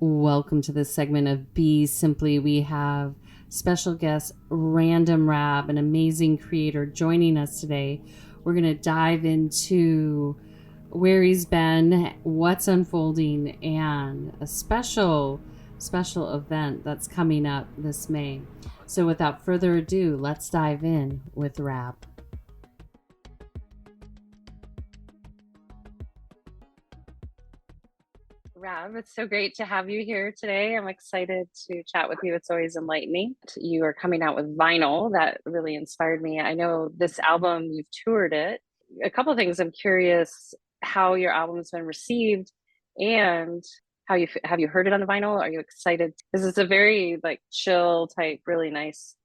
Welcome to this segment of BeSimply. We have special guest Random Rab, an amazing creator, joining us today. We're going to dive into where he's been, what's unfolding, and a special event that's coming up this May. So without further ado, let's dive in with Rab. Rav, it's so great to have you here today. I'm excited to chat with you. It's always enlightening. You are coming out with vinyl. That really inspired me. I know this album, you've toured it. A couple of things. I'm curious how your album has been received and how you have you heard it on the vinyl? Are you excited? This is a very like chill type, really nice,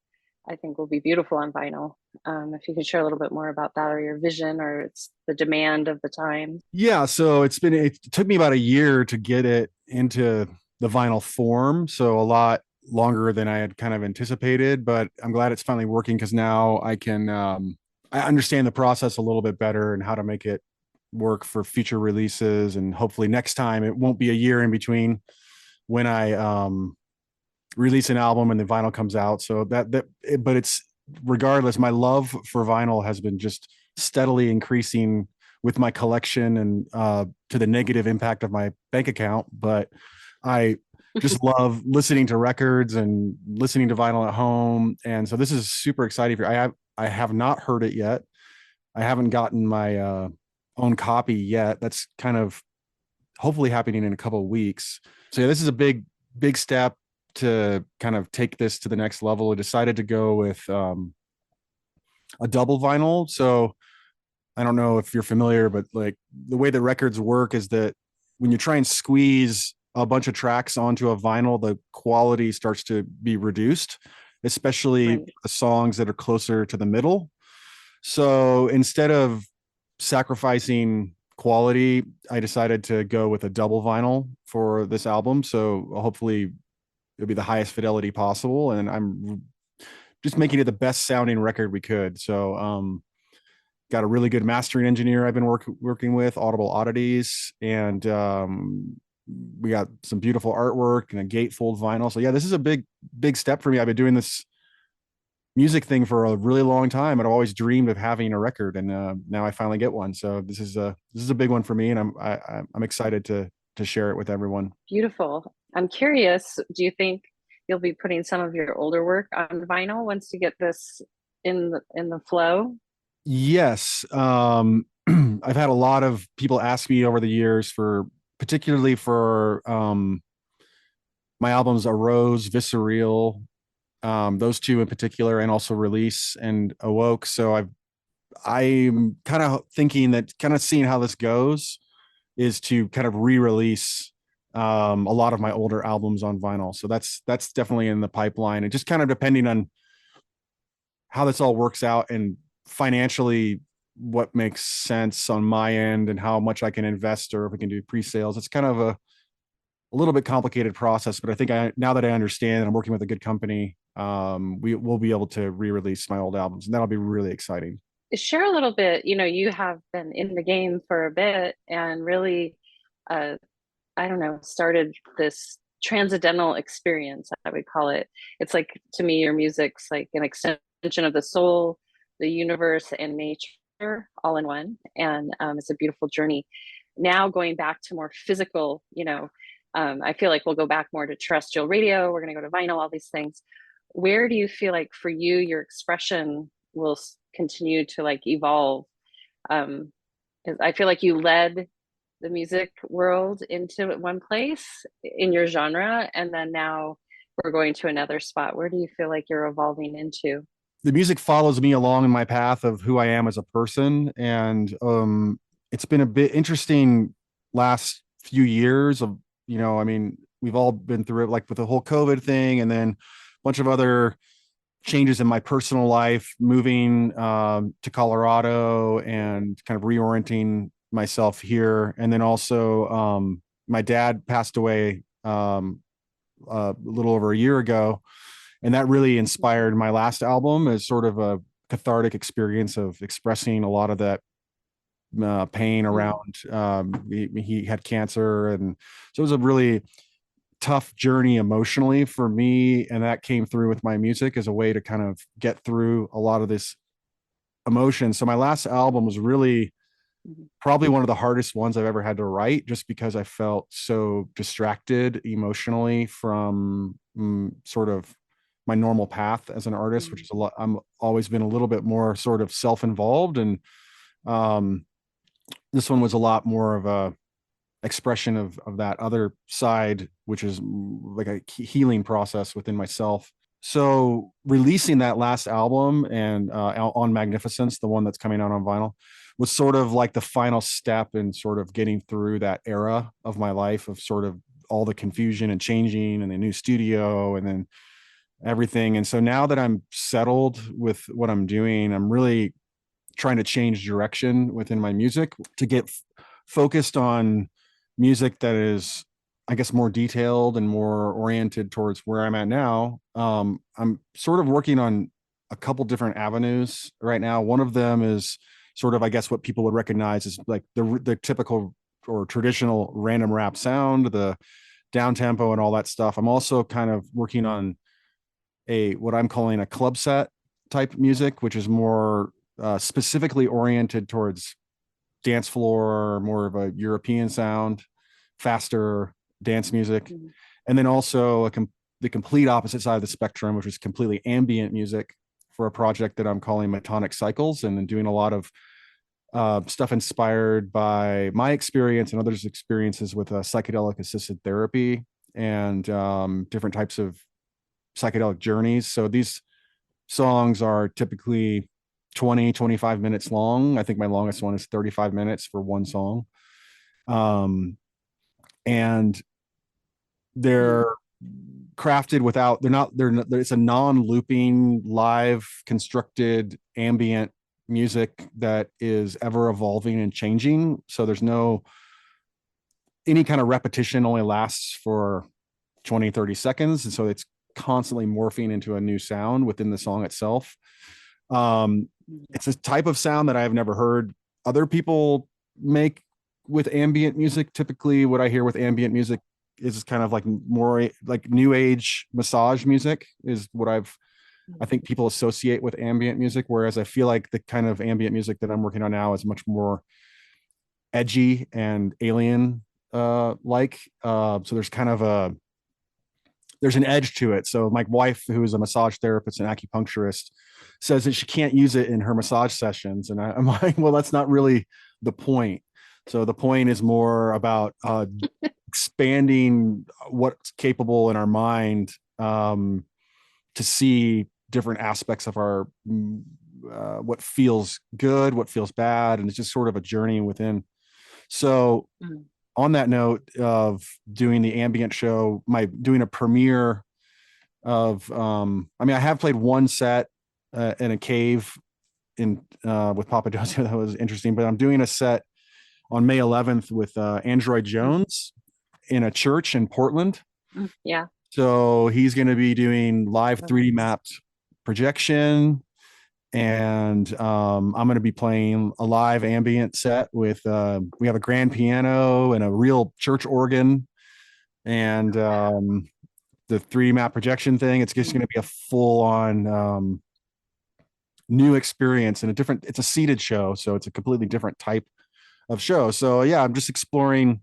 I think will be beautiful on vinyl. If you could share a little bit more about that or your vision or it's the demand of the time. Yeah, so it took me about a year to get it into the vinyl form, so a lot longer than I had kind of anticipated, but I'm glad it's finally working because now I understand the process a little bit better and how to make it work for future releases, and hopefully next time it won't be a year in between when I release an album and the vinyl comes out. So but it's regardless, my love for vinyl has been just steadily increasing with my collection and to the negative impact of my bank account. But I just love listening to records and listening to vinyl at home. And so this is super exciting. I have not heard it yet. I haven't gotten my own copy yet. That's kind of hopefully happening in a couple of weeks. So yeah, this is a big step to kind of take this to the next level. I decided to go with a double vinyl. So I don't know if you're familiar, but like the way the records work is that when you try and squeeze a bunch of tracks onto a vinyl, the quality starts to be reduced, especially the songs that are closer to the middle. So instead of sacrificing quality, I decided to go with a double vinyl for this album. So hopefully it'll be the highest fidelity possible. And I'm just making it the best sounding record we could. So, got a really good mastering engineer I've been working with, Audible Oddities, and we got some beautiful artwork and a gatefold vinyl. So yeah, this is a big step for me. I've been doing this music thing for a really long time, and I've always dreamed of having a record, and now I finally get one. So this is a big one for me, and I'm excited to share it with everyone. Beautiful. I'm curious, do you think you'll be putting some of your older work on vinyl once you get this in the flow? Yes. I've had a lot of people ask me over the years particularly for my albums aRose, Visceral, those two in particular, and also Release and Awoke. So I'm kind of thinking that kind of seeing how this goes is to kind of re-release a lot of my older albums on vinyl. So that's definitely in the pipeline, and just kind of depending on how this all works out and financially what makes sense on my end and how much I can invest or if we can do pre-sales. It's kind of a little bit complicated process, but I think now that I understand and I'm working with a good company, we will be able to re-release my old albums, and that'll be really exciting. Share a little bit, you have been in the game for a bit and really, I don't know, started this transcendental experience, I would call it. It's like, to me, your music's like an extension of the soul, the universe, and nature all in one. And it's a beautiful journey. Now going back to more physical, I feel like we'll go back more to terrestrial radio. We're going to go to vinyl, all these things. Where do you feel like for you, your expression will continue to like evolve? I feel like you led the music world into one place in your genre, and then now we're going to another spot. Where do you feel like you're evolving into? The music follows me along in my path of who I am as a person, and it's been a bit interesting last few years of, I mean, we've all been through it, like with the whole COVID thing, and then a bunch of other changes in my personal life, moving to Colorado and kind of reorienting myself here. And then also my dad passed away a little over a year ago, and that really inspired my last album as sort of a cathartic experience of expressing a lot of that pain around he had cancer. And so it was a really tough journey emotionally for me, and that came through with my music as a way to kind of get through a lot of this emotion. So my last album was really probably one of the hardest ones I've ever had to write, just because I felt so distracted emotionally from sort of my normal path as an artist, which is a lot. I'm always been a little bit more sort of self-involved, and this one was a lot more of a expression of that other side, which is like a healing process within myself. So releasing that last album and on Magnificence, the one that's coming out on vinyl, was sort of like the final step in sort of getting through that era of my life of sort of all the confusion and changing and the new studio and then everything. And so now that I'm settled with what I'm doing, I'm really trying to change direction within my music to get focused on music that is, I guess, more detailed and more oriented towards where I'm at now. I'm sort of working on a couple different avenues right now. One of them is sort of, I guess, what people would recognize as like the typical or traditional random rap sound, the down tempo and all that stuff. I'm also kind of working on what I'm calling a club set type music, which is more specifically oriented towards dance floor, more of a European sound, faster dance music. And then also the complete opposite side of the spectrum, which is completely ambient music, for a project that I'm calling Metonic Cycles, and then doing a lot of stuff inspired by my experience and others' experiences with psychedelic assisted therapy and different types of psychedelic journeys. So these songs are typically 20-25 minutes long. I think my longest one is 35 minutes for one song. And they're crafted without, it's a non-looping, live constructed ambient music that is ever evolving and changing. So there's no, any kind of repetition only lasts for 20-30 seconds. And so it's constantly morphing into a new sound within the song itself. It's a type of sound that I've never heard other people make with ambient music. Typically what I hear with ambient music is kind of like more like new age massage music is what I think people associate with ambient music. Whereas I feel like the kind of ambient music that I'm working on now is much more edgy and alien like. So there's kind of there's an edge to it. So my wife, who is a massage therapist and acupuncturist, says that she can't use it in her massage sessions. And I'm like, well, that's not really the point. So the point is more about expanding what's capable in our mind to see different aspects of our what feels good, what feels bad, and it's just sort of a journey within. So on that note of doing the ambient show, doing a premiere of I have played one set in a cave in with Papa Dosia. That was interesting, but I'm doing a set on May 11th with Android Jones in a church in Portland. Yeah. So he's going to be doing live 3D mapped projection, and I'm going to be playing a live ambient set with we have a grand piano and a real church organ, and the 3D map projection thing. It's just going to be a full on new experience and it's a seated show, so it's a completely different type of show. So yeah, I'm just exploring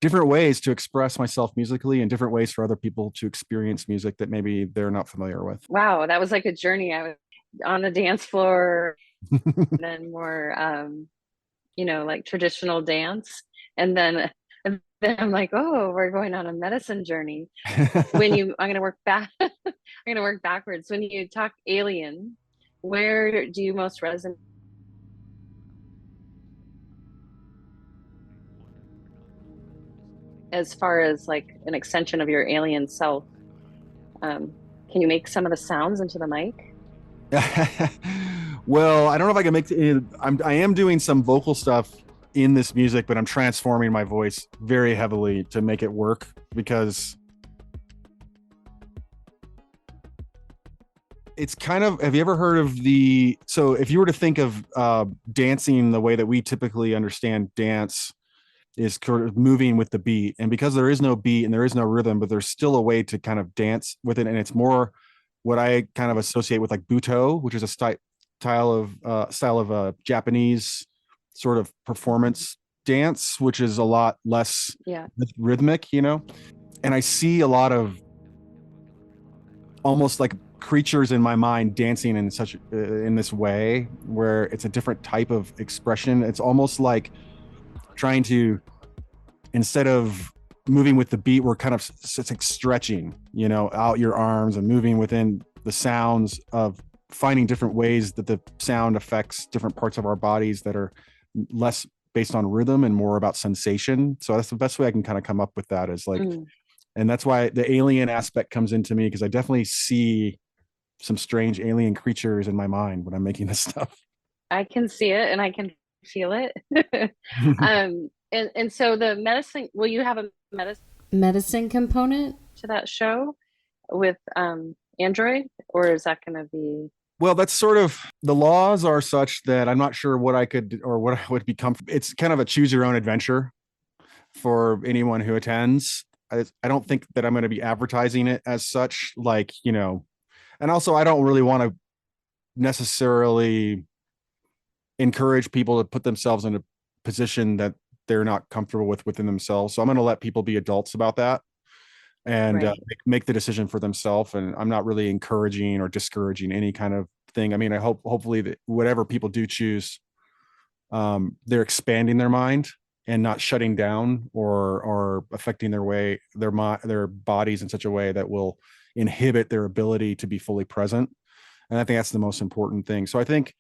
different ways to express myself musically and different ways for other people to experience music that maybe they're not familiar with. Wow, that was like a journey. I was on the dance floor and then more like traditional dance, and then I'm like, oh, we're going on a medicine journey. I'm going to work back. I'm going to work backwards. When you talk alien, where do you most resonate as far as like an extension of your alien self? Can you make some of the sounds into the mic? Well, I don't know if I can make it. I am doing some vocal stuff in this music, but I'm transforming my voice very heavily to make it work, because it's kind of, have you ever heard of so if you were to think of dancing the way that we typically understand dance, is sort of moving with the beat. And because there is no beat and there is no rhythm, but there's still a way to kind of dance with it. And it's more what I kind of associate with like Buto, which is a style of Japanese sort of performance dance, which is a lot less rhythmic, you know? And I see a lot of almost like creatures in my mind dancing in such in this way where it's a different type of expression. It's almost like trying to, instead of moving with the beat, we're kind of, it's like stretching, you know, out your arms and moving within the sounds of finding different ways that the sound affects different parts of our bodies that are less based on rhythm and more about sensation. So that's the best way I can kind of come up with that, is like, and that's why the alien aspect comes into me, because I definitely see some strange alien creatures in my mind when I'm making this stuff. I can see it and I can feel it. And so the medicine, will you have a medicine component to that show with Android, or is that going to be? Well, that's sort of, the laws are such that I'm not sure what I could or what I would be comfortable. It's kind of a choose your own adventure for anyone who attends. I don't think that I'm going to be advertising it as such, like, you know, and also I don't really want to necessarily encourage people to put themselves in a position that they're not comfortable with within themselves. So I'm going to let people be adults about that and make the decision for themselves. And I'm not really encouraging or discouraging any kind of thing. I mean, I hopefully that whatever people do choose, they're expanding their mind and not shutting down or affecting their bodies in such a way that will inhibit their ability to be fully present. And I think that's the most important thing. So I think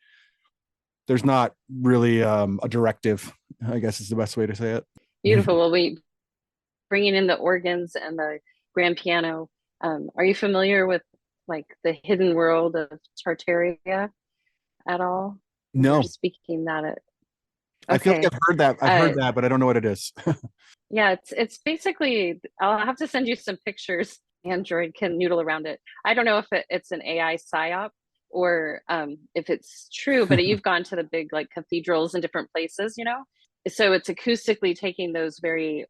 there's not really a directive, I guess is the best way to say it. Beautiful. Well, we bringing in the organs and the grand piano. Are you familiar with like the hidden world of Tartaria at all? No. You're speaking that it. Okay. I feel like I've heard that. I've heard that, but I don't know what it is. Yeah, it's basically, I'll have to send you some pictures. Android can noodle around it. I don't know if it's an AI psyop or if it's true, but you've gone to the big like cathedrals in different places, you know? So it's acoustically taking those very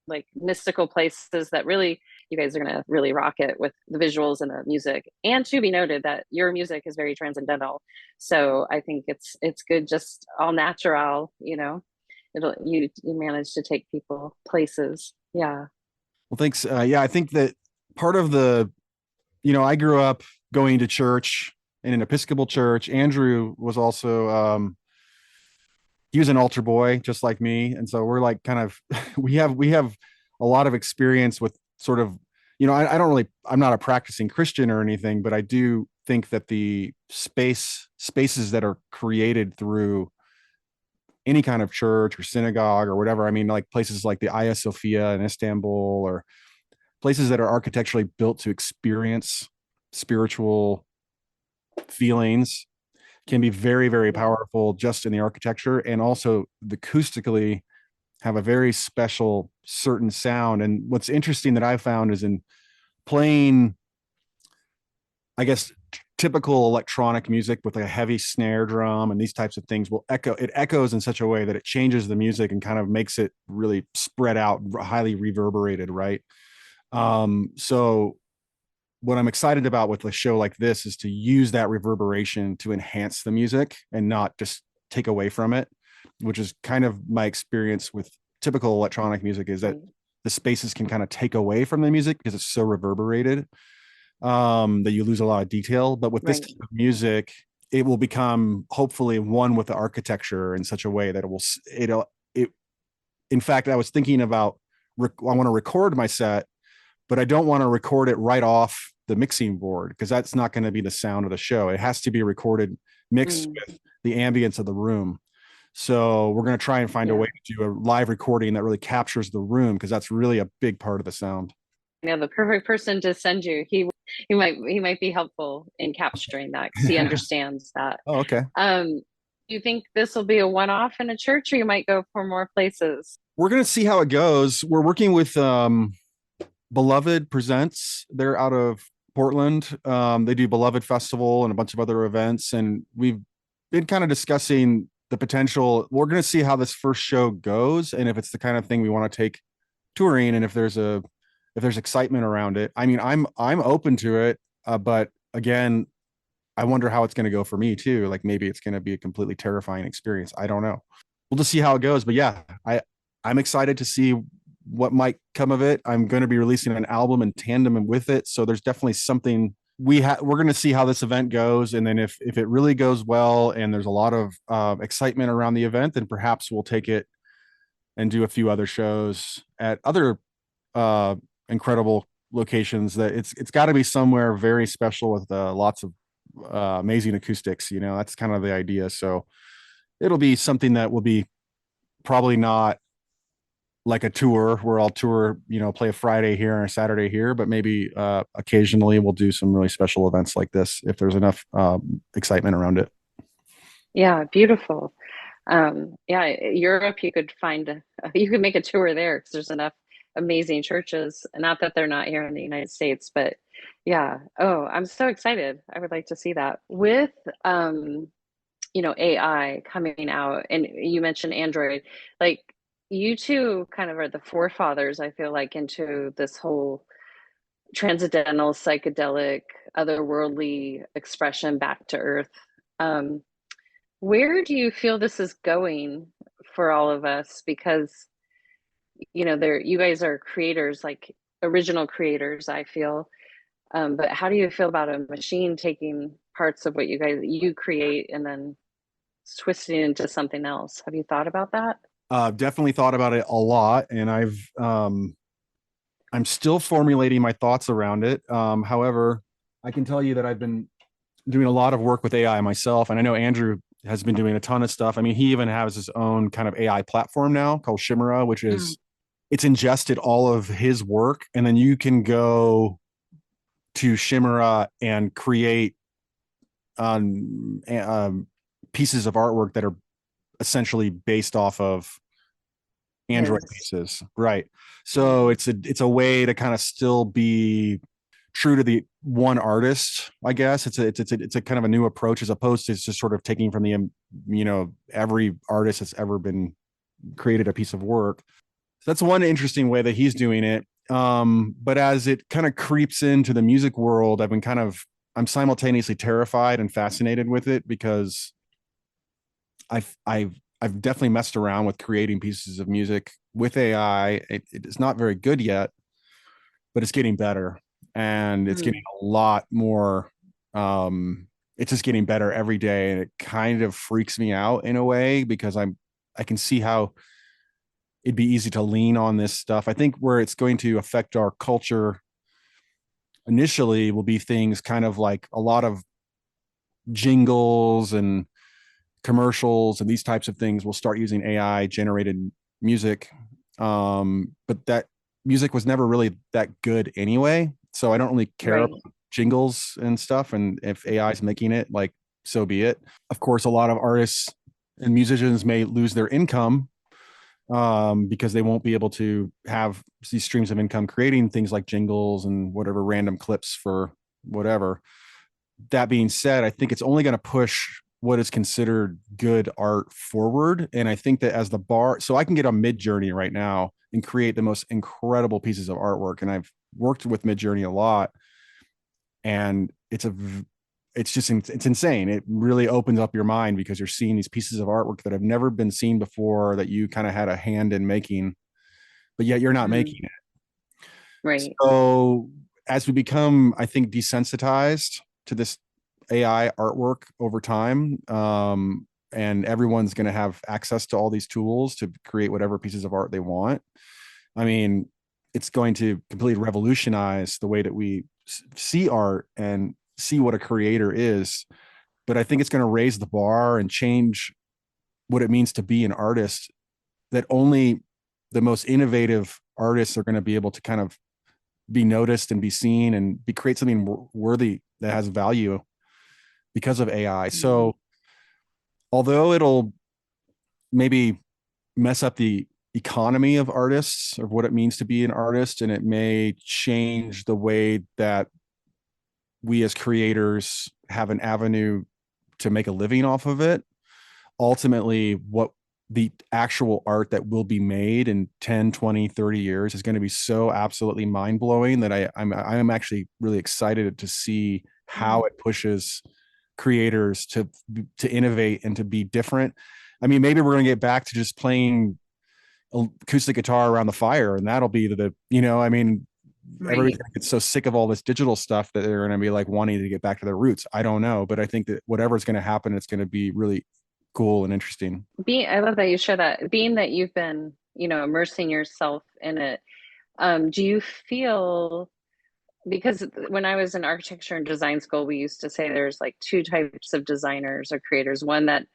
like mystical places that really, you guys are going to really rock it with the visuals and the music. And to be noted that your music is very transcendental. So I think it's good, just all natural, you know, you manage to take people places. Yeah. Well, thanks. Yeah, I think that part of the, you know, I grew up going to church in an Episcopal church. Andrew was also, he was an altar boy just like me. And so we're like kind of, we have a lot of experience with sort of, you know, I'm not a practicing Christian or anything, but I do think that the spaces that are created through any kind of church or synagogue or whatever, I mean, like places like the Hagia Sophia in Istanbul, or places that are architecturally built to experience spiritual feelings, can be very, very powerful just in the architecture, and also acoustically have a very special certain sound. And what's interesting that I found is in playing, I guess, typical electronic music with a heavy snare drum and these types of things it echoes in such a way that it changes the music and kind of makes it really spread out, highly reverberated, right? So what I'm excited about with a show like this is to use that reverberation to enhance the music and not just take away from it, which is kind of my experience with typical electronic music, is that the spaces can kind of take away from the music because it's so reverberated, that you lose a lot of detail. But with this type of music, it will become hopefully one with the architecture in such a way that in fact, I was thinking about, I want to record my set, but I don't want to record it right off the mixing board, because that's not going to be the sound of the show. It has to be recorded, mixed with the ambience of the room. So we're going to try and find a way to do a live recording that really captures the room, because that's really a big part of the sound. Yeah, the perfect person to send you. He might be helpful in capturing that, because he understands that. Oh, okay. Do you think this will be a one-off in a church, or you might go for more places? We're going to see how it goes. We're working with Beloved Presents. They're out of Portland. They do Beloved Festival and a bunch of other events, and we've been kind of discussing the potential. We're going to see how this first show goes, and if it's the kind of thing we want to take touring, and if there's excitement around it. I mean, I'm open to it, but again, I wonder how it's going to go for me too. Like maybe it's going to be a completely terrifying experience. I don't know. We'll just see how it goes. But yeah, I'm excited to see what might come of it. I'm going to be releasing an album in tandem with it, so there's definitely something we're going to see how this event goes, and then if it really goes well and there's a lot of excitement around the event, then perhaps we'll take it and do a few other shows at other incredible locations. That it's got to be somewhere very special with lots of amazing acoustics. That's kind of the idea. So it'll be something that will be probably not like a tour where I'll tour, play a Friday here and a Saturday here, but maybe occasionally we'll do some really special events like this if there's enough excitement around it. Yeah, beautiful. Yeah, Europe, you could make a tour there because there's enough amazing churches. Not that they're not here in the United States, but yeah. Oh, I'm so excited. I would like to see that. With AI coming out, and you mentioned Android, like you two kind of are the forefathers, I feel like, into this whole transcendental, psychedelic, otherworldly expression back to earth. Where do you feel this is going for all of us? Because you guys are creators, like original creators, I feel. But how do you feel about a machine taking parts of what you create and then twisting it into something else? Have you thought about that? Definitely thought about it a lot, and I'm still formulating my thoughts around it. However, I can tell you that I've been doing a lot of work with AI myself, and I know Andrew has been doing a ton of stuff. I mean, he even has his own kind of AI platform now called Chimera, which is it's ingested all of his work, and then you can go to Chimera and create pieces of artwork that are essentially based off of Android pieces, right? So it's a way to kind of still be true to the one artist, I guess. It's a kind of a new approach as opposed to just sort of taking from the every artist that's ever been created a piece of work. So that's one interesting way that he's doing it. But as it kind of creeps into the music world, I'm simultaneously terrified and fascinated with it because I've definitely messed around with creating pieces of music with AI. It is not very good yet, but it's getting better, and it's getting a lot more. It's just getting better every day, and it kind of freaks me out in a way because I can see how it'd be easy to lean on this stuff. I think where it's going to affect our culture initially will be things kind of like a lot of jingles and commercials and these types of things will start using AI generated music. But that music was never really that good anyway. So I don't really care about jingles and stuff. And if AI is making it, like, so be it. Of course, a lot of artists and musicians may lose their income because they won't be able to have these streams of income creating things like jingles and whatever random clips for whatever. That being said, I think it's only going to push what is considered good art forward. And I think that as the bar, so I can get on Midjourney right now and create the most incredible pieces of artwork. And I've worked with Midjourney a lot, and it's insane. It really opens up your mind because you're seeing these pieces of artwork that have never been seen before, that you kind of had a hand in making, but yet you're not making it. Right. So as we become, I think, desensitized to this AI artwork over time, and everyone's going to have access to all these tools to create whatever pieces of art they want. I mean, it's going to completely revolutionize the way that we see art and see what a creator is. But I think it's going to raise the bar and change what it means to be an artist, that only the most innovative artists are going to be able to kind of be noticed and be seen and create something worthy that has value because of AI. So although it'll maybe mess up the economy of artists, of what it means to be an artist, and it may change the way that we as creators have an avenue to make a living off of it, ultimately what the actual art that will be made in 10, 20, 30 years is going to be so absolutely mind-blowing that I'm actually really excited to see how it pushes creators to innovate and to be different. I mean, maybe we're going to get back to just playing acoustic guitar around the fire, and that'll be I mean, everybody's gonna get so sick of all this digital stuff that they're going to be like wanting to get back to their roots. I don't know, but I think that whatever's going to happen, it's going to be really cool and interesting. I love that you share that. Being that you've been, immersing yourself in it, do you feel, because when I was in architecture and design school, we used to say there's like two types of designers or creators. One that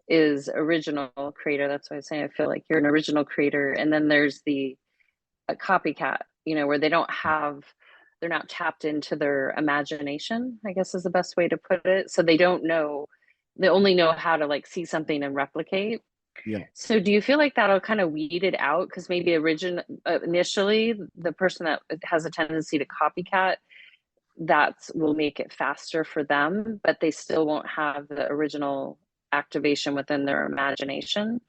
is original creator. That's why I say I feel like you're an original creator. And then there's a copycat, where they're not tapped into their imagination, I guess is the best way to put it. So they only know how to like see something and replicate. Yeah. So do you feel like that'll kind of weed it out? Because maybe initially the person that has a tendency to copycat, that will make it faster for them, but they still won't have the original activation within their imagination.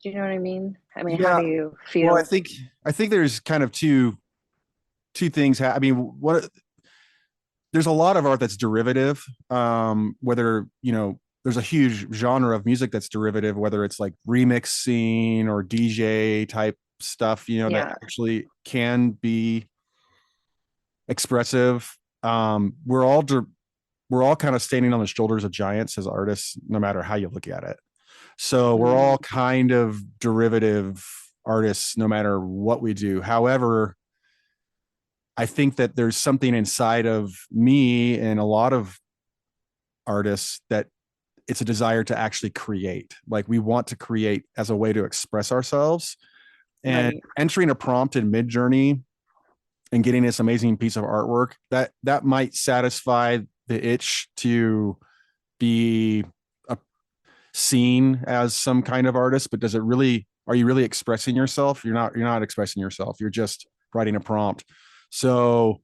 Do you know what I mean? I mean, how Yeah. do you Well, feel? I think there's kind of two things. I mean, there's a lot of art that's derivative. Whether, there's a huge genre of music that's derivative, whether it's like remixing or DJ type stuff, that actually can be expressive. We're all kind of standing on the shoulders of giants as artists, no matter how you look at it. So we're all kind of derivative artists, no matter what we do. However, I think that there's something inside of me and a lot of artists that it's a desire to actually create. Like we want to create as a way to express ourselves. And entering a prompt in Midjourney and getting this amazing piece of artwork, that might satisfy the itch to be seen as some kind of artist, but are you really expressing yourself? You're not expressing yourself. You're just writing a prompt. So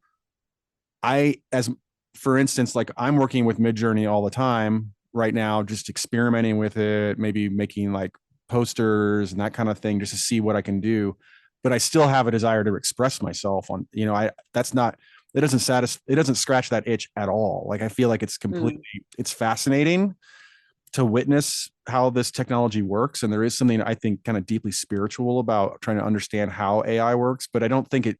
for instance, like I'm working with Midjourney all the time right now, just experimenting with it, maybe making like posters and that kind of thing, just to see what I can do. But I still have a desire to express myself on, it doesn't scratch that itch at all. Like I feel like it's fascinating to witness how this technology works. And there is something I think kind of deeply spiritual about trying to understand how AI works, but I don't think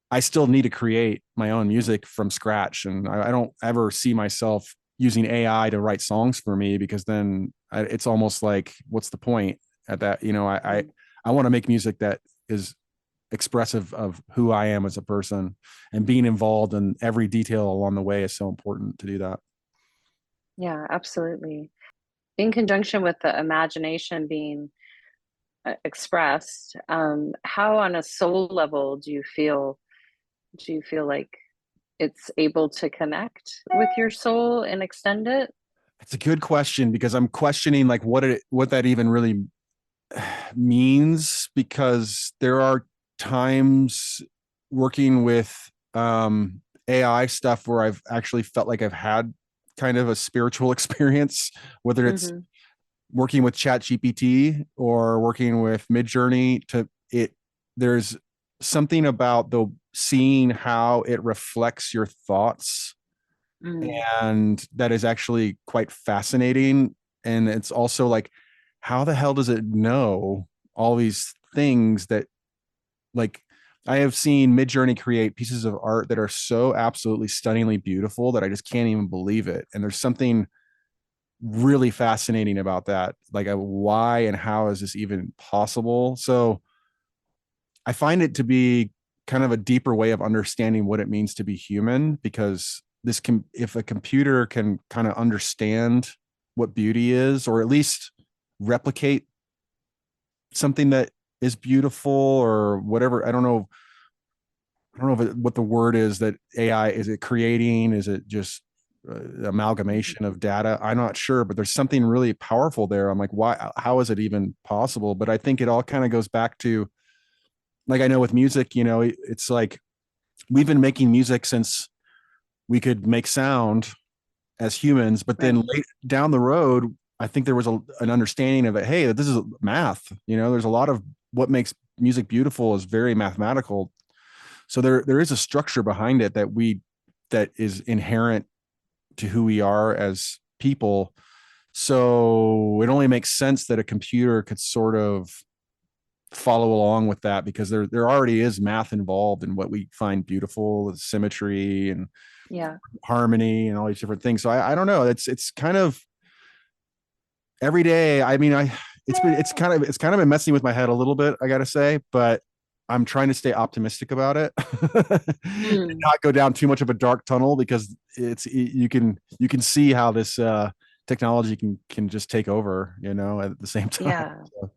I still need to create my own music from scratch. And I don't ever see myself using AI to write songs for me, because then it's almost like, what's the point at that? I want to make music that is expressive of who I am as a person, and being involved in every detail along the way is so important to do that. Yeah, absolutely. In conjunction with the imagination being expressed, how on a soul level do you feel like it's able to connect with your soul and extend it? It's a good question, because I'm questioning like what that even really means, because there are times working with AI stuff where I've actually felt like I've had kind of a spiritual experience, whether it's working with Chat GPT or working with Midjourney. There's something about seeing how it reflects your thoughts, and that is actually quite fascinating. And it's also like, how the hell does it know all these things that, like, I have seen Midjourney create pieces of art that are so absolutely stunningly beautiful that I just can't even believe it. And there's something really fascinating about that. Like, why and how is this even possible? So I find it to be kind of a deeper way of understanding what it means to be human, because if a computer can kind of understand what beauty is, or at least replicate something that is beautiful or whatever. I don't know what the word is that AI is. It creating? Is it just amalgamation of data? I'm not sure, but there's something really powerful there. I'm like, why? How is it even possible? But I think it all kind of goes back to, like, I know with music, it's like we've been making music since we could make sound as humans, but then down the road, I think there was an understanding of it. Hey, that this is math. There's a lot of what makes music beautiful is very mathematical. So there is a structure behind it that is inherent to who we are as people. So it only makes sense that a computer could sort of follow along with that, because there already is math involved in what we find beautiful, symmetry and Yeah. harmony and all these different things. So I don't know. It's kind of every day. I mean, it's kind of been messing with my head a little bit, I gotta say, but I'm trying to stay optimistic about it and not go down too much of a dark tunnel, because you can see how this technology can just take over, at the same time. Yeah. So.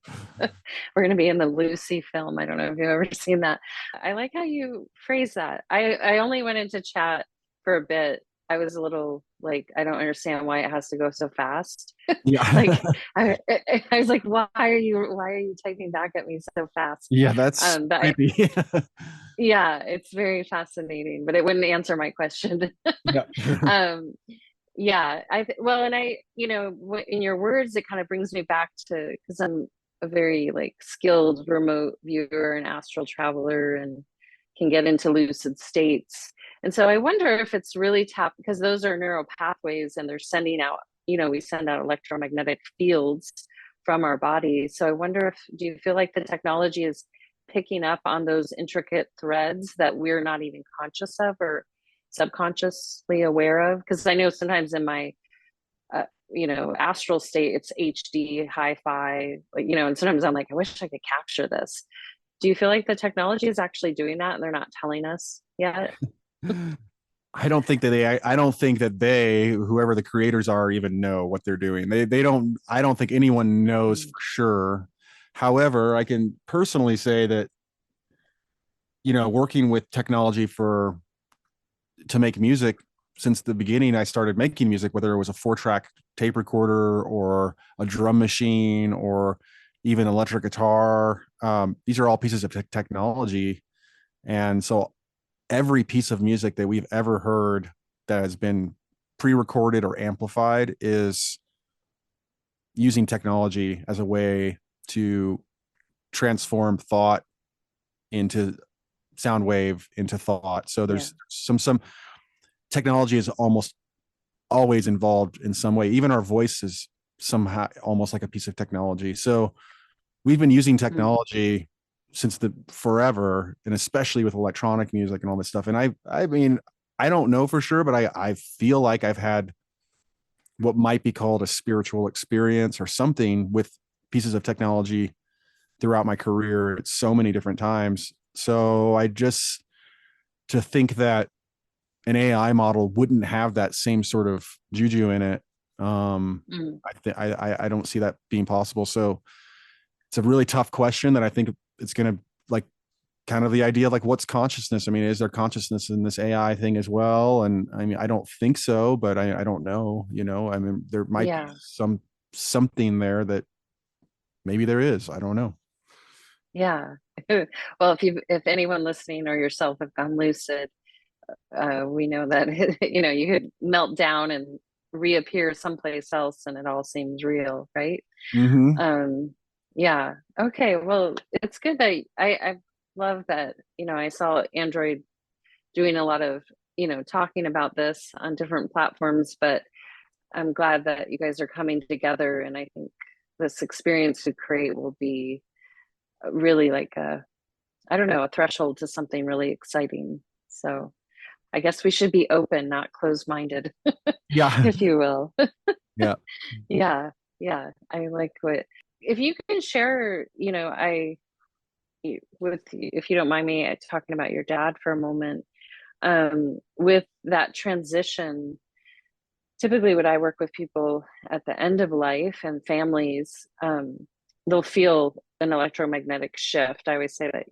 We're going to be in the Lucy film. I don't know if you've ever seen that. I like how you phrase that. I only went into chat for a bit. I was a little like, I don't understand why it has to go so fast. Yeah. Like I was like, why are you typing back at me so fast? Yeah, that's creepy. Yeah, it's very fascinating, but it wouldn't answer my question. Yeah. um, yeah, well, and in your words, it kind of brings me back to, because I'm a very like skilled remote viewer and astral traveler and can get into lucid states. And so I wonder if it's really tapped, because those are neural pathways and they're sending out, we send out electromagnetic fields from our body. So I wonder do you feel like the technology is picking up on those intricate threads that we're not even conscious of or subconsciously aware of? Because I know sometimes in my astral state, it's HD hi-fi, and sometimes I'm like, I wish I could capture this. Do you feel like the technology is actually doing that and they're not telling us yet? I don't think that whoever the creators are, even know what they're doing. They don't. I don't think anyone knows for sure. However, I can personally say that, working with technology to make music since the beginning, I started making music, whether it was a 4-track tape recorder or a drum machine or even electric guitar. These are all pieces of technology. And so every piece of music that we've ever heard that has been pre-recorded or amplified is using technology as a way to transform thought into sound wave into thought. So there's some technology is almost always involved in some way. Even our voice is somehow almost like a piece of technology. So we've been using technology since forever, and especially with electronic music and all this stuff. And I mean, I don't know for sure, but I feel like I've had what might be called a spiritual experience or something with pieces of technology throughout my career at so many different times. So to think that an AI model wouldn't have that same sort of juju in it, I don't see that being possible. So it's a really tough question that I think it's going to, like, kind of the idea of like, what's consciousness? I mean, is there consciousness in this AI thing as well? And I mean, I don't think so, but I don't know, I mean, there might be something there that maybe there is. I don't know. Yeah. Well, if anyone listening or yourself have gone lucid, we know that you could melt down and reappear someplace else and it all seems real, right? Yeah. Okay, well, it's good that I love that, I saw Android doing a lot of talking about this on different platforms, but I'm glad that you guys are coming together, and I think this experience to create will be really like I don't know, a threshold to something really exciting. So I guess we should be open, not closed-minded, Yeah. if you will. Yeah. Yeah. Yeah. I like if you can share, if you don't mind me talking about your dad for a moment, with that transition. Typically when I work with people at the end of life and families, they'll feel an electromagnetic shift. I always say that,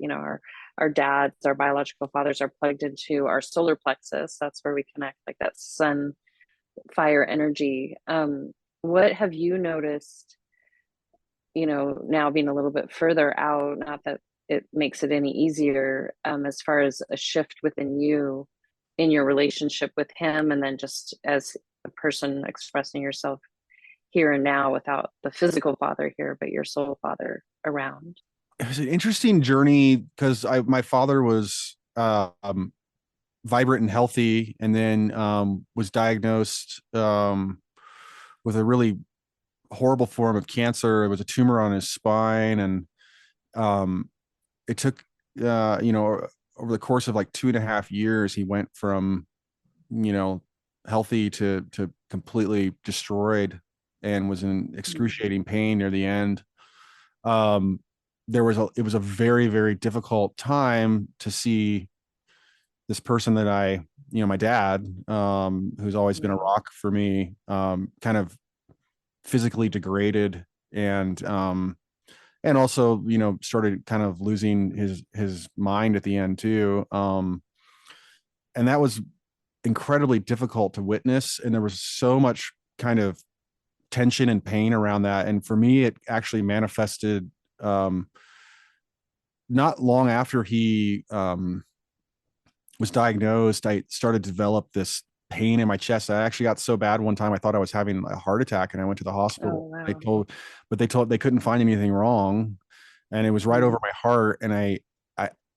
our dads, our biological fathers are plugged into our solar plexus. That's where we connect, like that sun fire energy. What have you noticed, now being a little bit further out, not that it makes it any easier, as far as a shift within you in your relationship with him, and then just as a person expressing yourself here and now without the physical father here, but your soul father around? It was an interesting journey because my father was vibrant and healthy, and then was diagnosed with a really horrible form of cancer. It was a tumor on his spine, and it took over the course of like 2.5 years, he went from healthy to completely destroyed, and was in excruciating pain near the end. um it was a very, very difficult time to see this person that my dad, who's always been a rock for me, kind of physically degraded, and also started kind of losing his mind at the end too. And that was incredibly difficult to witness, and there was so much kind of tension and pain around that. And for me, it actually manifested not long after he was diagnosed. I started to develop this pain in my chest. I actually got so bad one time I thought I was having a heart attack, and I went to the hospital. Oh, wow. They told they couldn't find anything wrong, and it was right over my heart. And I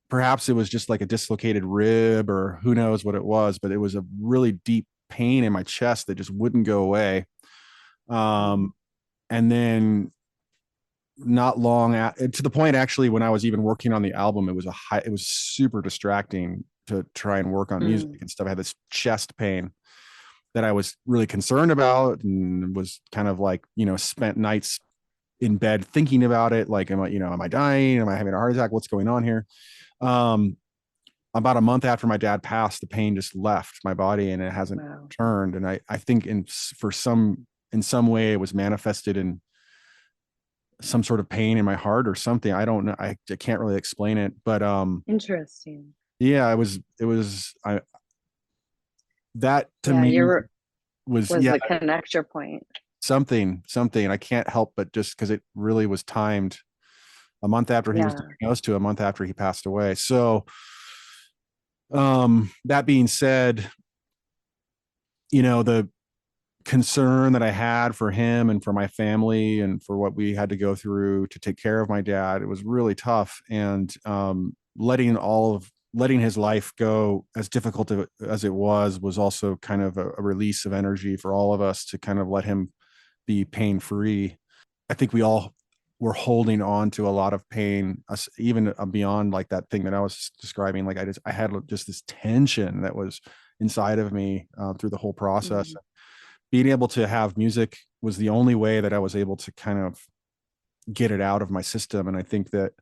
perhaps it was just like a dislocated rib, or who knows what it was, but it was a really deep pain in my chest that just wouldn't go away. And then not long to the point, actually, when I was even working on the album, it was super distracting to try and work on music and stuff. I had this chest pain that I was really concerned about, and was kind of like, spent nights in bed thinking about it. Like, am I dying? Am I having a heart attack? What's going on here? About a month after my dad passed, the pain just left my body, and it hasn't returned. And I think in some way it was manifested in some sort of pain in my heart or something. I don't know. I can't really explain it, but Interesting. yeah, it was that to me was the connector point. Something I can't help but just because it really was timed a month after he was diagnosed to a month after he passed away. So that being said, the concern that I had for him and for my family and for what we had to go through to take care of my dad, it was really tough. And letting his life go, as difficult as it was also kind of a release of energy for all of us to kind of let him be pain free. I think we all were holding on to a lot of pain, even beyond like that thing that I was describing. Like I had just this tension that was inside of me through the whole process. Being able to have music was the only way that I was able to kind of get it out of my system. And I think that,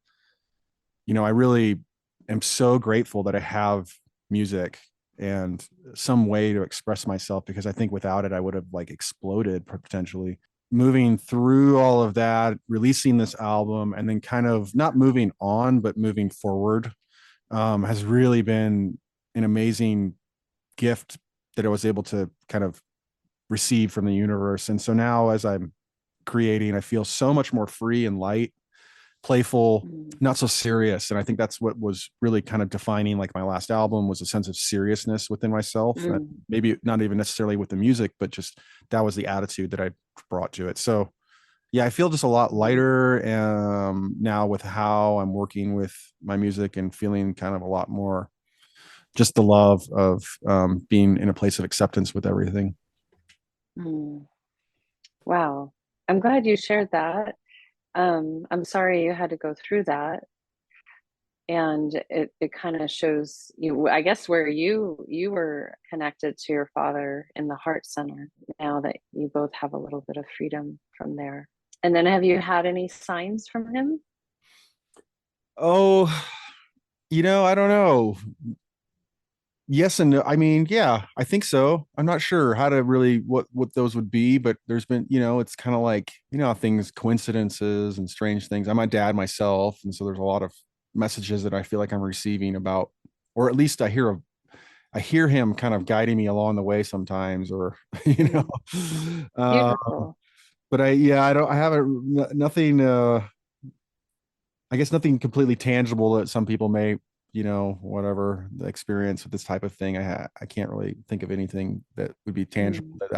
I really am so grateful that I have music and some way to express myself, because I think without it, I would have like exploded potentially. Moving through all of that, releasing this album, and then kind of not moving on, but moving forward, has really been an amazing gift that I was able to kind of receive from the universe. And so now, as I'm creating, I feel so much more free and light, playful, not so serious. And I think that's what was really kind of defining like my last album, was a sense of seriousness within myself. And maybe not even necessarily with the music, but just that was the attitude that I brought to it. So yeah, I feel just a lot lighter now with how I'm working with my music, and feeling kind of a lot more just the love of being in a place of acceptance with everything. Wow. I'm glad you shared that. I'm sorry you had to go through that. And it kind of shows you, I guess, where you were connected to your father in the heart center, now that you both have a little bit of freedom from there. And then have you had any signs from him? Oh, I don't know. Yes and no. I mean, yeah, I think so. I'm not sure how to really what those would be, but there's been, it's kind of like, how things, coincidences and strange things. I'm a dad myself, and so there's a lot of messages that I feel like I'm receiving about, or at least I hear him kind of guiding me along the way sometimes, or Beautiful. But I haven't nothing I guess nothing completely tangible that some people may whatever the experience with this type of thing. I can't really think of anything that would be tangible but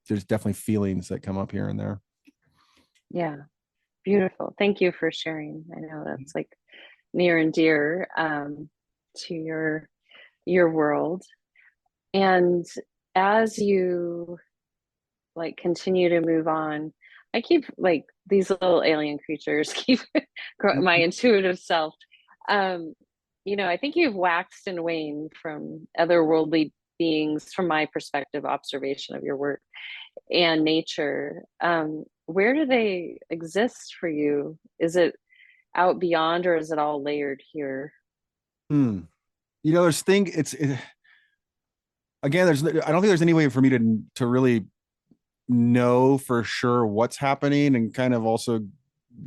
there's definitely feelings that come up here and there. Yeah, beautiful. Thank you for sharing. I know that's like near and dear to your world. And as you like continue to move on, I keep like these little alien creatures keep my intuitive self. I think you've waxed and waned from otherworldly beings from my perspective, observation of your work and nature. Where do they exist for you? Is it out beyond, or is it all layered here? There's thing again, I don't think there's any way for me to really know for sure what's happening, and kind of also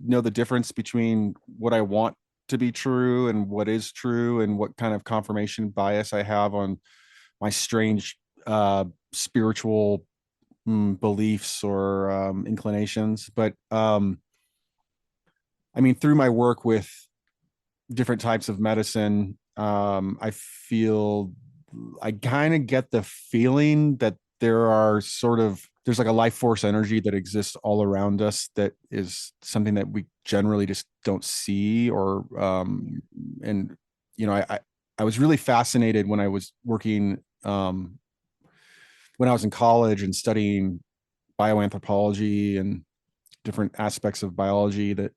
know the difference between what I want to be true and what is true, and what kind of confirmation bias I have on my strange spiritual beliefs or inclinations. But I mean, through my work with different types of medicine, I kind of get the feeling that there's like a life force energy that exists all around us, that is something that we generally just don't see. Or and I was really fascinated when I was working when I was in college and studying bioanthropology and different aspects of biology, that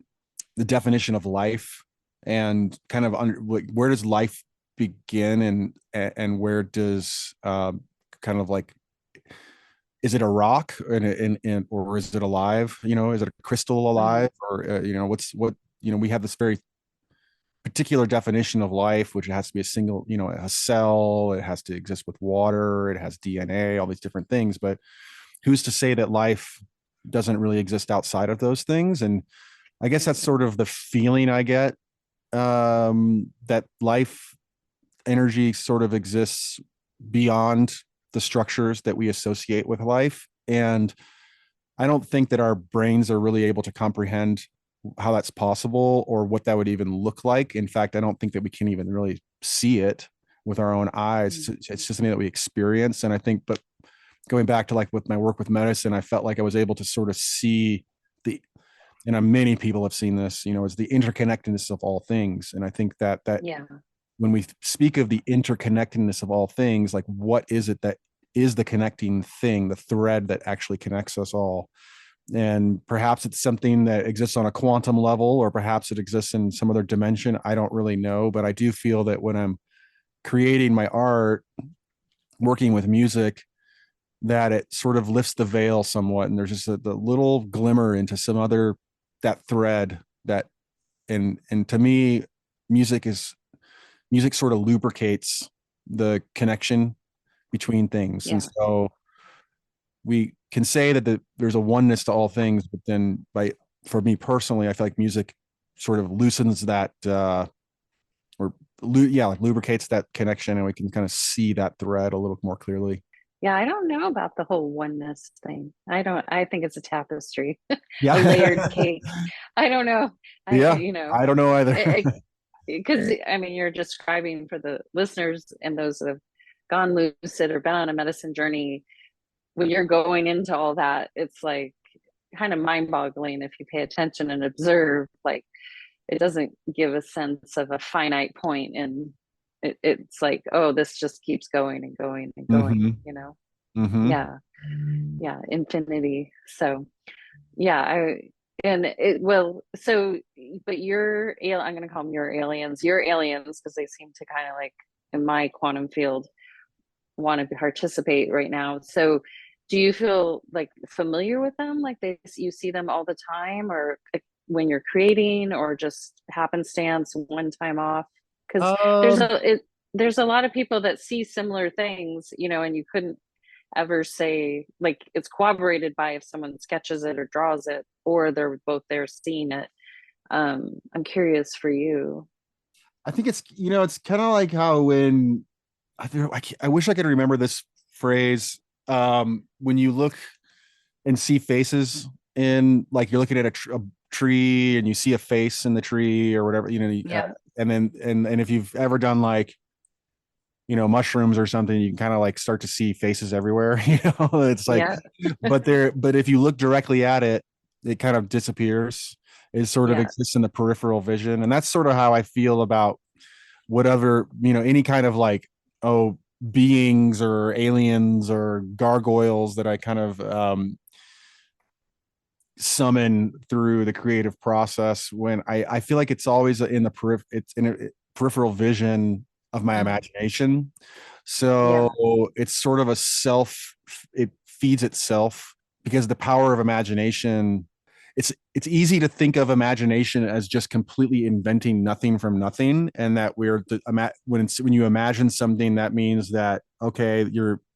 the definition of life, and kind of where does life begin, and where does kind of like, is it a rock or is it alive? Is it a crystal alive? Or we have this very particular definition of life, which has to be a single, a cell. It has to exist with water. It has DNA, all these different things. But who's to say that life doesn't really exist outside of those things? And I guess that's sort of the feeling I get, that life energy sort of exists beyond the structures that we associate with life. And I don't think that our brains are really able to comprehend how that's possible, or what that would even look like. In fact, I don't think that we can even really see it with our own eyes. It's just something that we experience. And I think, but going back to like with my work with medicine, I felt like I was able to sort of see and many people have seen this, is the interconnectedness of all things. And I think that when we speak of the interconnectedness of all things, like what is it that is the connecting thing, the thread that actually connects us all? And perhaps it's something that exists on a quantum level, or perhaps it exists in some other dimension. I don't really know, but I do feel that when I'm creating my art, working with music, that it sort of lifts the veil somewhat, and there's just the little glimmer into some other, that thread that, and to me, music sort of lubricates the connection between things. And so we can say that there's a oneness to all things, but then for me personally, I feel like music sort of loosens that, like lubricates that connection, and we can kind of see that thread a little more clearly. Yeah, I don't know about the whole oneness thing. I think it's a tapestry, Yeah. a layered cake. I don't know. I don't know either. Because I mean, you're describing, for the listeners and those that have gone lucid or been on a medicine journey, when you're going into all that, it's like kind of mind-boggling if you pay attention and observe. Like, it doesn't give a sense of a finite point, and it's like, oh, this just keeps going and going and going. Yeah, infinity. So but I'm going to call them your aliens because they seem to kind of like, in my quantum field, want to participate right now. So do you feel like familiar with them? Like you see them all the time, or when you're creating, or just happenstance one time off? Because there's a lot of people that see similar things, and you couldn't ever say, like, it's corroborated by if someone sketches it or draws it, or they're both there seeing it. I'm curious for you. I think it's kind of like how when I wish I could remember this phrase, when you look and see faces in, like, you're looking at a tree and you see a face in the tree or whatever, and if you've ever done like, mushrooms or something, you can kind of like start to see faces everywhere. It's like, Yeah. but if you look directly at it, it kind of disappears. It sort of Yeah. exists in the peripheral vision. And that's sort of how I feel about whatever, any kind of like, oh, beings or aliens or gargoyles that I kind of summon through the creative process. When I feel like it's always in the it's in a peripheral vision of my imagination. Yeah. So it's sort of it feeds itself, because the power of imagination, it's easy to think of imagination as just completely inventing nothing from nothing, and that when you imagine something, that means that, okay,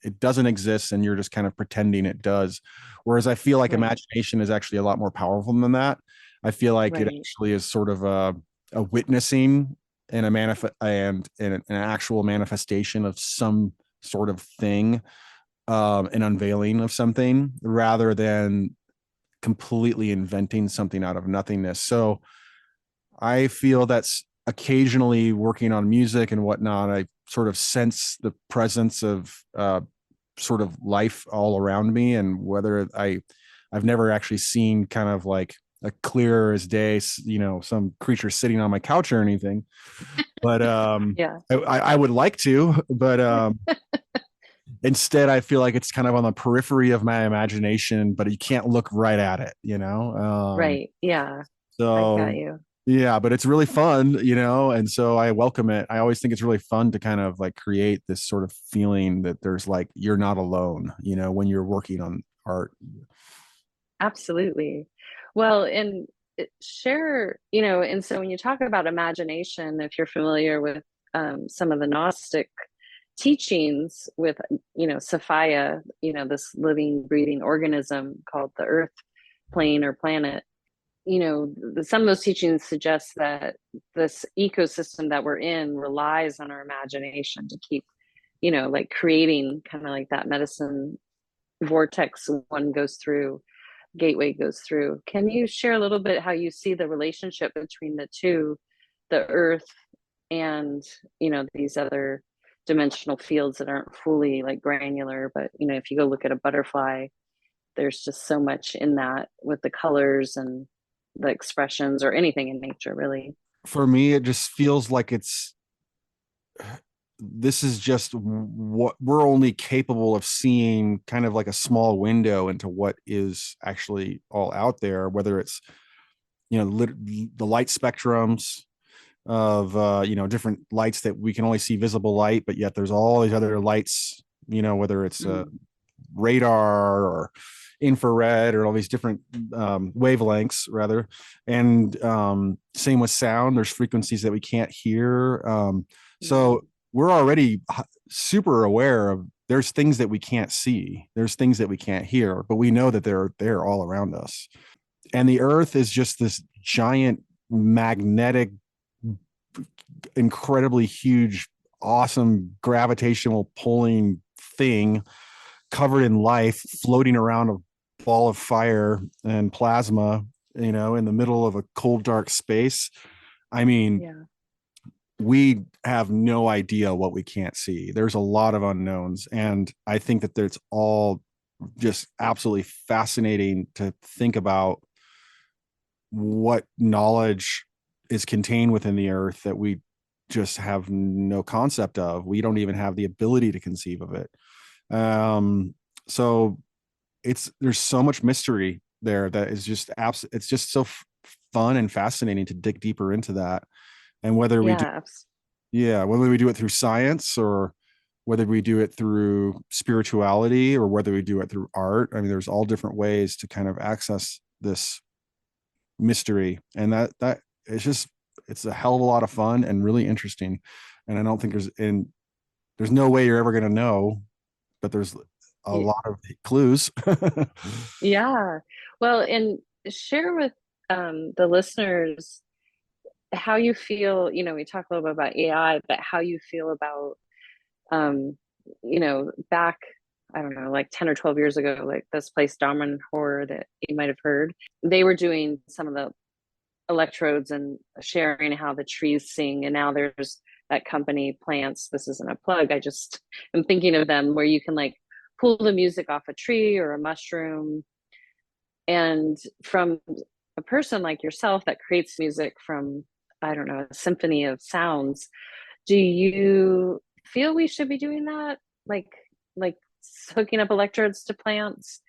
it doesn't exist and you're just kind of pretending it does. Whereas I feel like Right. imagination is actually a lot more powerful than that. I feel like it Right. actually is sort of a witnessing and an actual manifestation of some sort of thing, an unveiling of something, rather than completely inventing something out of nothingness. So I feel that's occasionally working on music and whatnot, I sort of sense the presence of sort of life all around me. And whether I've never actually seen kind of like a clear as day, some creature sitting on my couch or anything, but Yeah. I would like to, but instead I feel like it's kind of on the periphery of my imagination, but you can't look right at it, Right. Yeah. I got so you. yeah, but it's really fun, and so I welcome it. I always think it's really fun to kind of like create this sort of feeling that there's like, you're not alone, when you're working on art. Absolutely. Well, and share, and so when you talk about imagination, if you're familiar with some of the Gnostic teachings with, Sophia, this living, breathing organism called the Earth plane or planet, some of those teachings suggest that this ecosystem that we're in relies on our imagination to keep, like creating kind of like that medicine vortex one goes through, gateway goes through. Can you share a little bit how you see the relationship between the two, the earth and, these other dimensional fields that aren't fully like granular, but if you go look at a butterfly, there's just so much in that with the colors and the expressions, or anything in nature really. For me, it just feels like this is just what we're only capable of seeing, kind of like a small window into what is actually all out there, whether it's, the light spectrums of, different lights that we can only see visible light, but yet there's all these other lights, whether it's radar or infrared or all these different wavelengths rather. And same with sound, there's frequencies that we can't hear. So we're already super aware of, there's things that we can't see, there's things that we can't hear, but we know that they're all around us. And the earth is just this giant magnetic, incredibly huge, awesome gravitational pulling thing covered in life, floating around a ball of fire and plasma, in the middle of a cold, dark space. I mean, Yeah. we have no idea what we can't see. There's a lot of unknowns. And I think that it's all just absolutely fascinating to think about what knowledge is contained within the earth that we just have no concept of. We don't even have the ability to conceive of it. So there's so much mystery there that is just it's just so fun and fascinating to dig deeper into that. And Yeah. whether we do it through science, or whether we do it through spirituality, or whether we do it through art. I mean, there's all different ways to kind of access this mystery. And that it's a hell of a lot of fun and really interesting. And I don't think there's no way you're ever going to know, but there's a lot of clues. Yeah. Well, and share with the listeners how you feel. We talk a little bit about AI, but how you feel about, back, I don't know, like 10 or 12 years ago, like this place, Damen Horror, that you might have heard. They were doing some of the electrodes and sharing how the trees sing. And now there's that company Plants. This isn't a plug. I just am thinking of them where you can like pull the music off a tree or a mushroom. And from a person like yourself that creates music from, I don't know, a symphony of sounds, do you feel we should be doing that? Like hooking up electrodes to plants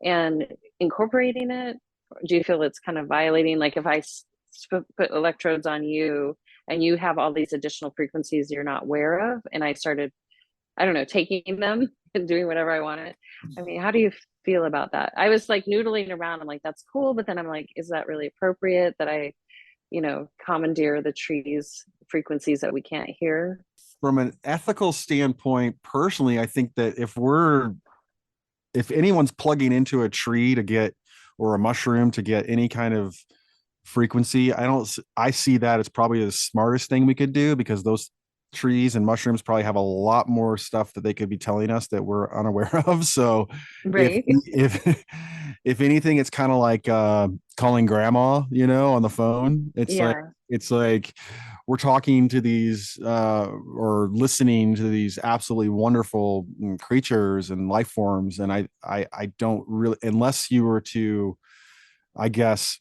and incorporating it? Do you feel it's kind of violating? Like if I put electrodes on you and you have all these additional frequencies you're not aware of, and I started, I don't know, taking them and doing whatever I wanted. I mean, how do you feel about that? I was like noodling around. I'm like, that's cool. But then I'm like, is that really appropriate that I, commandeer the trees frequencies that we can't hear? From an ethical standpoint, personally, I think that if anyone's plugging into a tree to get, or a mushroom to get any kind of frequency, I see that as probably the smartest thing we could do, because those trees and mushrooms probably have a lot more stuff that they could be telling us that we're unaware of. So Right. if anything, it's kind of like calling grandma, on the phone. Yeah. It's like we're talking to these or listening to these absolutely wonderful creatures and life forms. And I don't really, unless you were to, I guess,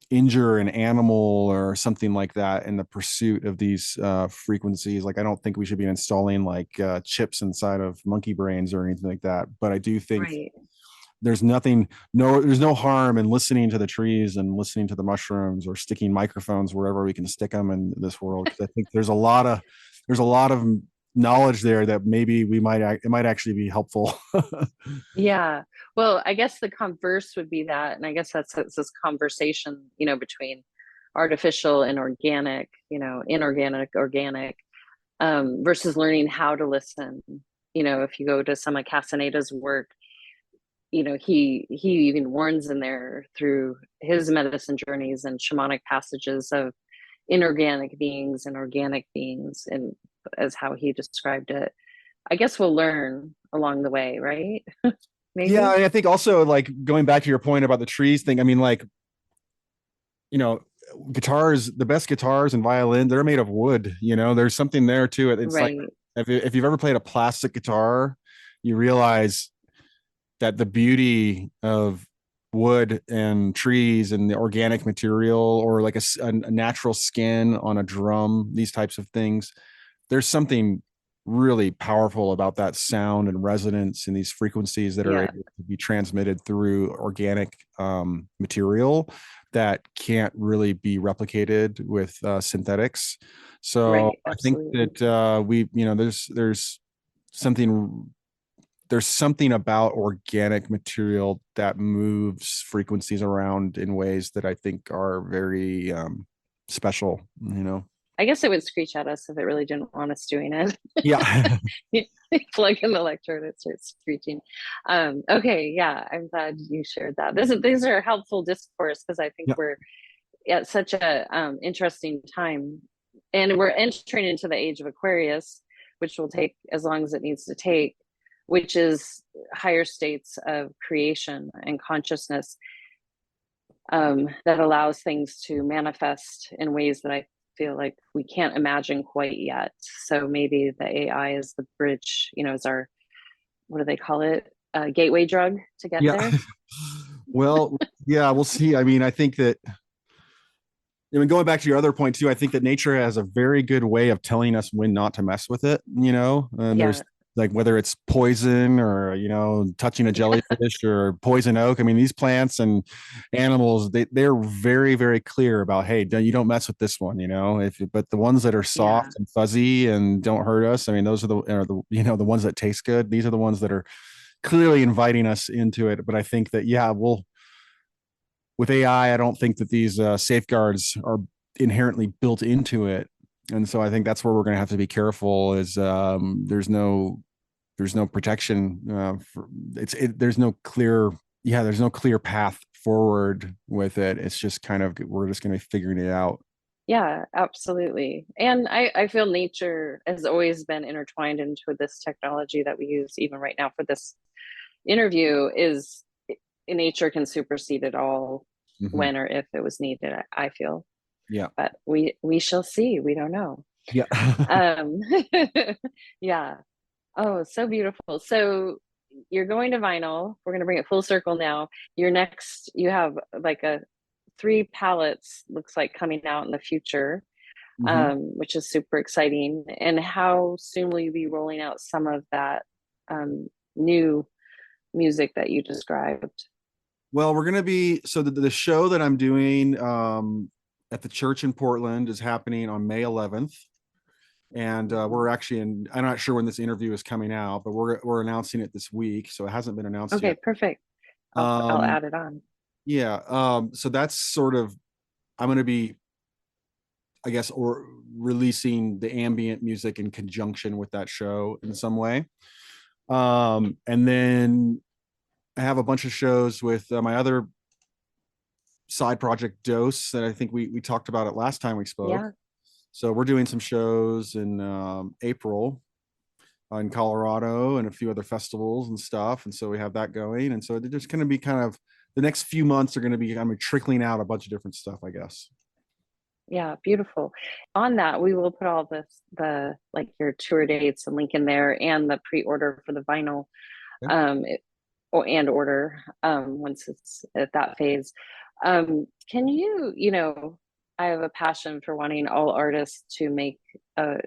injure an animal or something like that in the pursuit of these frequencies. Like, I don't think we should be installing like chips inside of monkey brains or anything like that. But I do think Right. there's no harm in listening to the trees and listening to the mushrooms, or sticking microphones wherever we can stick them in this world. Because I think there's a lot of knowledge there that maybe it might actually be helpful. Yeah. Well, I guess the converse would be that. And I guess it's this conversation, between artificial and organic, inorganic, organic, versus learning how to listen. If you go to some of Casaneda's work, he even warns in there through his medicine journeys and shamanic passages of inorganic beings and organic beings, and as how he described it. I guess we'll learn along the way, right? Maybe. Yeah, I think also, like, going back to your point about the trees thing, I mean, like, guitars, the best guitars and violin, they're made of wood. There's something there too. It's like, Right. if you've ever played a plastic guitar, you realize that the beauty of wood and trees and the organic material, or like a natural skin on a drum, these types of things, there's something really powerful about that sound and resonance and these frequencies that are Yeah. able to be transmitted through organic material that can't really be replicated with synthetics. So Right. I think Absolutely. that there's something about organic material that moves frequencies around in ways that I think are very special. I guess it would screech at us if it really didn't want us doing it. Yeah. You plug in the electrode, it starts screeching. Okay, yeah, I'm glad you shared that. These are helpful discourse, because I think Yeah. we're at such a interesting time, and we're entering into the age of Aquarius, which will take as long as it needs to take, which is higher states of creation and consciousness, that allows things to manifest in ways that I feel like we can't imagine quite yet. So maybe the AI is the bridge, is our, what do they call it? Gateway drug to get Yeah. there. Well, yeah, we'll see. I mean, I think that, going back to your other point too, I think that nature has a very good way of telling us when not to mess with it, and Yeah. there's, like, whether it's poison or, touching a jellyfish or poison oak. I mean, these plants and animals, they're very, very clear about, hey, you don't mess with this one, but the ones that are Yeah. soft and fuzzy and don't hurt us, I mean, those are the ones that taste good. These are the ones that are clearly inviting us into it. But I think that, yeah, with AI, I don't think that these safeguards are inherently built into it. And so I think that's where we're going to have to be careful, is there's no protection there's no clear path forward with it. It's just kind of, we're just going to be figuring it out. Yeah, absolutely. And I feel nature has always been intertwined into this technology that we use even right now for this interview. Is nature can supersede it all Mm-hmm. when or if it was needed, I feel. Yeah. but we shall see. We don't know. Yeah. Um, yeah. Oh, so beautiful. So you're going to vinyl. We're going to bring it full circle now. Your next, you have like a 3 palettes looks like coming out in the future, which is super exciting. And how soon will you be rolling out some of that new music that you described? Well, we're going to be, so the show that I'm doing at the church in Portland is happening on May 11th. And we're actually I'm not sure when this interview is coming out, but we're announcing it this week. So it hasn't been announced Okay, yet. perfect. I'll add it on. Yeah. So that's sort of, I'm going to be, I guess, or releasing the ambient music in conjunction with that show in some way. And then I have a bunch of shows with my other side project Dose that I think we talked about it last time we spoke. Yeah. So we're doing some shows in April in Colorado and a few other festivals and stuff. And so we have that going. And so there's going to be kind of the next few months are going to be trickling out a bunch of different stuff, I guess. Yeah, beautiful. On that, we will put all the like your tour dates and link in there and the pre-order for the vinyl and order once it's at that phase. Can you, I have a passion for wanting all artists to make a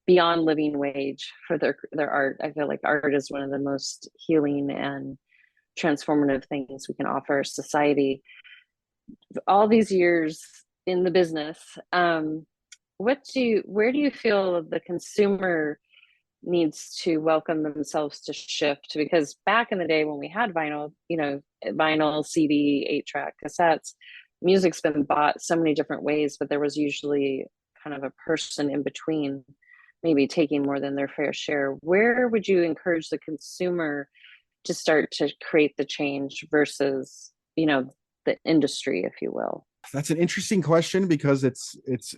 beyond living wage for their art. I feel like art is one of the most healing and transformative things we can offer society. All these years in the business, where do you feel the consumer needs to welcome themselves to shift? Because back in the day when we had vinyl, CD, 8-track, cassettes, music's been bought so many different ways, but there was usually kind of a person in between, maybe taking more than their fair share. Where would you encourage the consumer to start to create the change versus, the industry, if you will? That's an interesting question because it's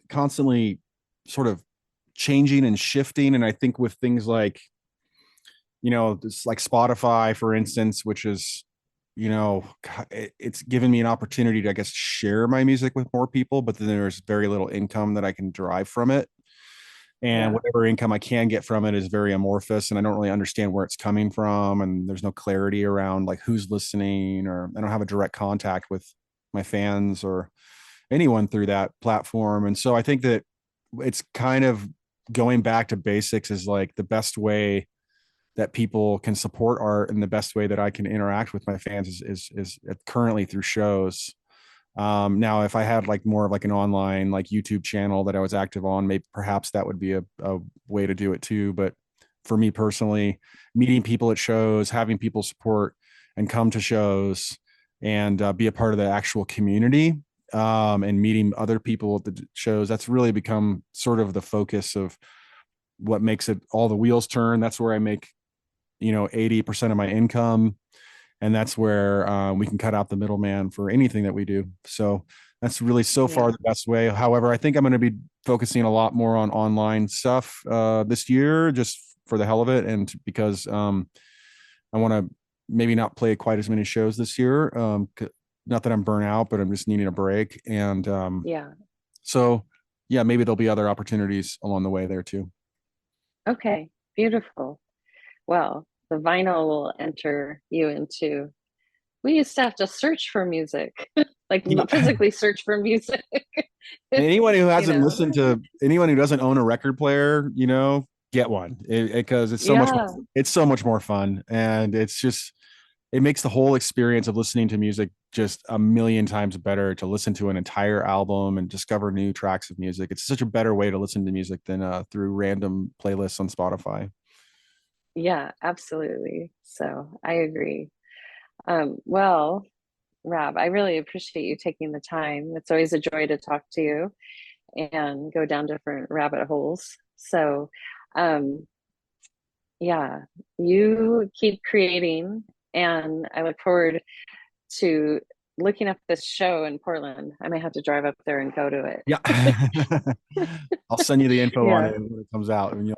constantly sort of changing and shifting. And I think with things like, it's like Spotify, for instance, which is, it's given me an opportunity to, I guess, share my music with more people, but then there's very little income that I can derive from it. And whatever income I can get from it is very amorphous, and I don't really understand where it's coming from. And there's no clarity around like who's listening, or I don't have a direct contact with my fans or anyone through that platform. And so I think that it's kind of going back to basics is like the best way that people can support art, and the best way that I can interact with my fans is currently through shows. Now, if I had like more of like an online like YouTube channel that I was active on, maybe perhaps that would be a way to do it too. But for me personally, meeting people at shows, having people support and come to shows and be a part of the actual community, and meeting other people at the shows, that's really become sort of the focus of what makes it all the wheels turn. That's where I make 80% of my income. And that's where we can cut out the middleman for anything that we do. So that's really so far the best way. However, I think I'm going to be focusing a lot more on online stuff this year, just for the hell of it. And because I want to maybe not play quite as many shows this year. Not that I'm burnt out, but I'm just needing a break. And so, maybe there'll be other opportunities along the way there too. Okay, beautiful. Well, the vinyl will enter you into, we used to have to search for music, like physically search for music. Anyone who hasn't listened to anyone who doesn't own a record player, get one, because it's so much more fun. And it makes the whole experience of listening to music just a million times better, to listen to an entire album and discover new tracks of music. It's such a better way to listen to music than through random playlists on Spotify. Yeah, absolutely. So I agree. Well, Rob, I really appreciate you taking the time. It's always a joy to talk to you and go down different rabbit holes. So, you keep creating, and I look forward to looking up this show in Portland. I may have to drive up there and go to it. Yeah. I'll send you the info on it when it comes out, and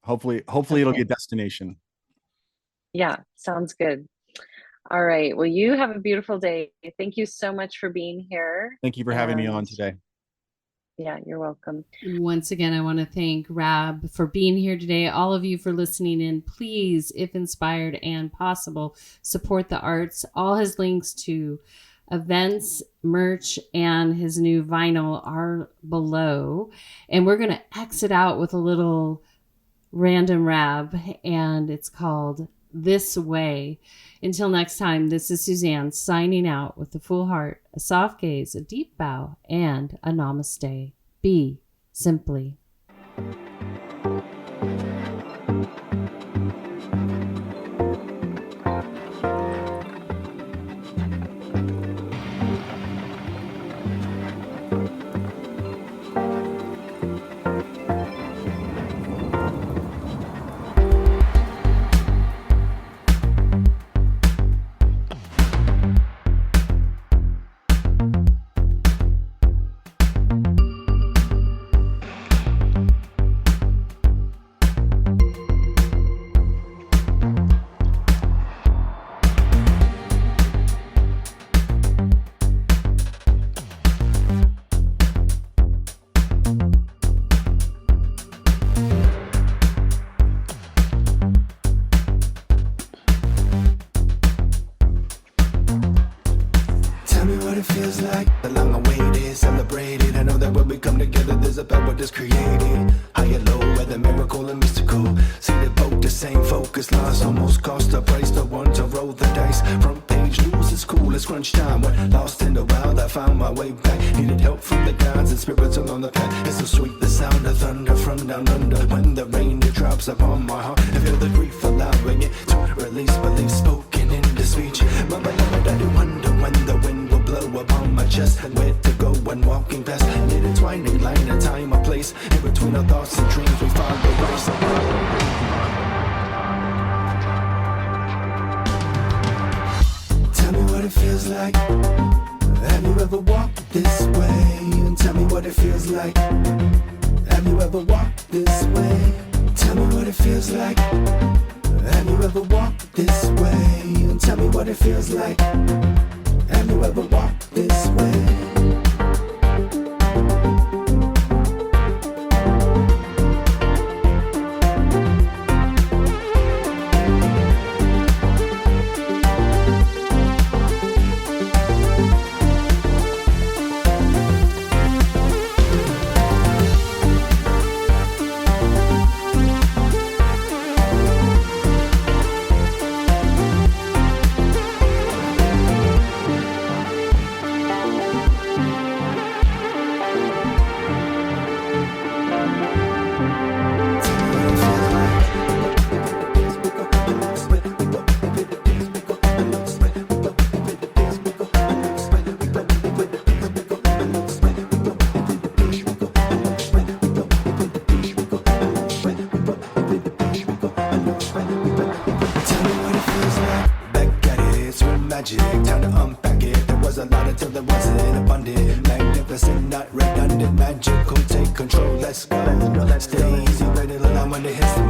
hopefully it'll be a destination. Yeah, sounds good. All right. Well, you have a beautiful day. Thank you so much for being here. Thank you for having me on today. Yeah, you're welcome. Once again, I want to thank Rab for being here today. All of you for listening in. Please, if inspired and possible, support the arts. All his links to events, merch, and his new vinyl are below. And we're going to exit out with a little random Rab, and it's called This Way. Until next time, this is Suzanne signing out with a full heart, a soft gaze, a deep bow, and a namaste. Be simply. Time to unpack it. There was a lot until there wasn't abundant. Magnificent, not redundant. Magical, take control. Let's go. Stay easy, ready to line when it hits the